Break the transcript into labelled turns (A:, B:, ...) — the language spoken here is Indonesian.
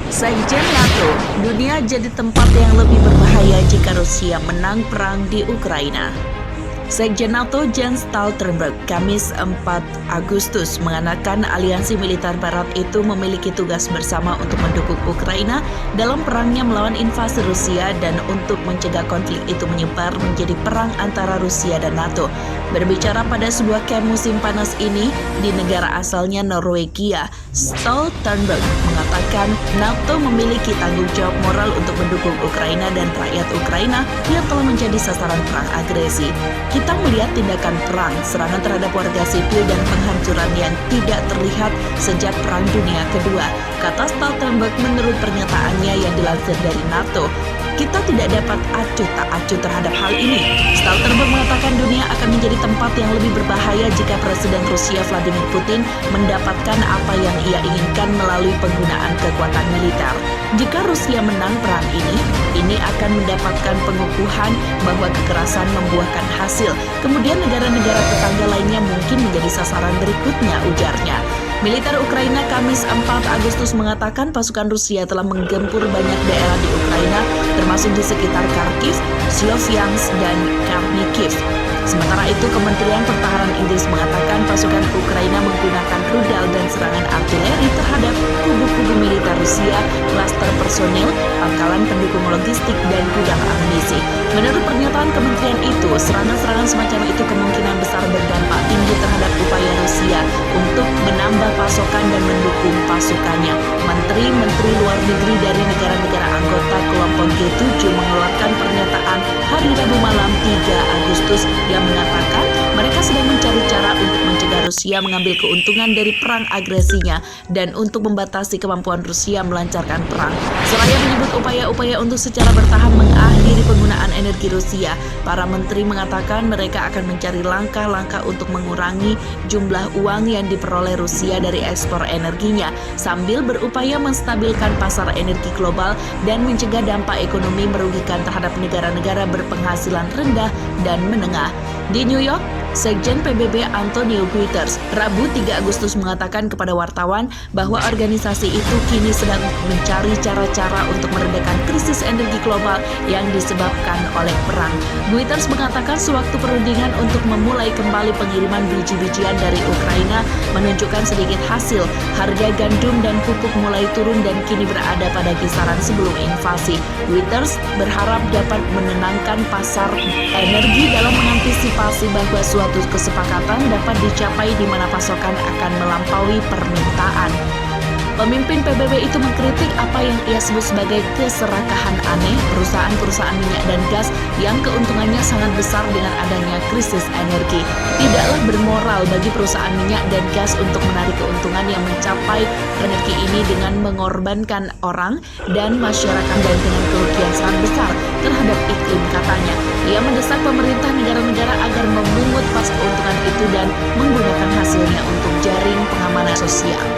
A: Sekjen NATO, dunia jadi tempat yang lebih berbahaya jika Rusia menang perang di Ukraina. Sekjen NATO Jens Stoltenberg Kamis 4 Agustus mengatakan aliansi militer barat itu memiliki tugas bersama untuk mendukung Ukraina dalam perangnya melawan invasi Rusia dan untuk mencegah konflik itu menyebar menjadi perang antara Rusia dan NATO. Berbicara pada sebuah camp musim panas ini di negara asalnya Norwegia, Stoltenberg mengatakan NATO memiliki tanggung jawab moral untuk mendukung Ukraina dan rakyat Ukraina yang telah menjadi sasaran perang agresi. Kita melihat tindakan perang, serangan terhadap warga sipil dan penghancuran yang tidak terlihat sejak Perang Dunia Kedua, kata Stoltenberg menurut pernyataannya yang dilansir dari NATO. Kita tidak dapat acuh tak acuh terhadap hal ini. Stoltenberg mengatakan dunia akan menjadi tempat yang lebih berbahaya jika Presiden Rusia Vladimir Putin mendapatkan apa yang ia inginkan melalui penggunaan kekuatan militer. Jika Rusia menang perang ini akan mendapatkan pengukuhan bahwa kekerasan membuahkan hasil. Kemudian negara-negara tetangga lainnya mungkin menjadi sasaran berikutnya, ujarnya. Militer Ukraina Kamis 4 Agustus mengatakan pasukan Rusia telah menggempur banyak daerah di Ukraina, termasuk di sekitar Kharkiv, Sloviansk, dan Kharkiv. Sementara itu, Kementerian Pertahanan Inggris mengatakan pasukan Ukraina menggunakan rudal dan serangan artileri terhadap kubu-kubu militer Rusia, klaster personil, pangkalan pendukung logistik, dan gudang amunisi. Menurut pernyataan kementerian itu, serangan-serangan semacam itu kemungkinan besar berdampak tinggi terhadap upaya Rusia untuk menambah pasokan dan mendukung pasukannya. Menteri-menteri luar negeri dari negara-negara anggota kelompok G7 mengeluarkan pernyataan hari Rabu malam 3 Agustus yang mengatakan mereka sedang mencari cara untuk mencegah Rusia mengambil keuntungan dari perang agresinya dan untuk membatasi kemampuan Rusia melancarkan perang. Seraya menyebut upaya-upaya untuk secara bertahap mengakhiri penggunaan energi Rusia, para menteri mengatakan mereka akan mencari langkah-langkah untuk mengurangi jumlah uang yang diperoleh Rusia dari ekspor energinya, sambil berupaya menstabilkan pasar energi global dan mencegah dampak ekonomi merugikan terhadap negara-negara berpenghasilan rendah dan menengah. Di New York, Sekjen PBB Antonio Guterres Rabu 3 Agustus mengatakan kepada wartawan bahwa organisasi itu kini sedang mencari cara-cara untuk meredakan krisis energi global yang disebabkan oleh perang. Guterres mengatakan sewaktu perundingan untuk memulai kembali pengiriman biji-bijian dari Ukraina menunjukkan sedikit hasil, harga gandum dan pupuk mulai turun dan kini berada pada kisaran sebelum invasi. Guterres berharap dapat menenangkan pasar energi dalam mengantisipasi bahwa suatu kesepakatan dapat dicapai di mana pasokan akan melampaui permintaan. Pemimpin PBB itu mengkritik apa yang ia sebut sebagai keserakahan aneh perusahaan-perusahaan minyak dan gas yang keuntungannya sangat besar dengan adanya krisis energi. Tidaklah bermoral bagi perusahaan minyak dan gas untuk menarik keuntungan yang mencapai energi ini dengan mengorbankan orang dan masyarakat dan dengan kerugian sangat besar terhadap iklim, katanya. Ia mendesak pemerintah negara-negara agar memungut pas keuntungan itu dan menggunakan hasilnya untuk jaring pengamanan sosial.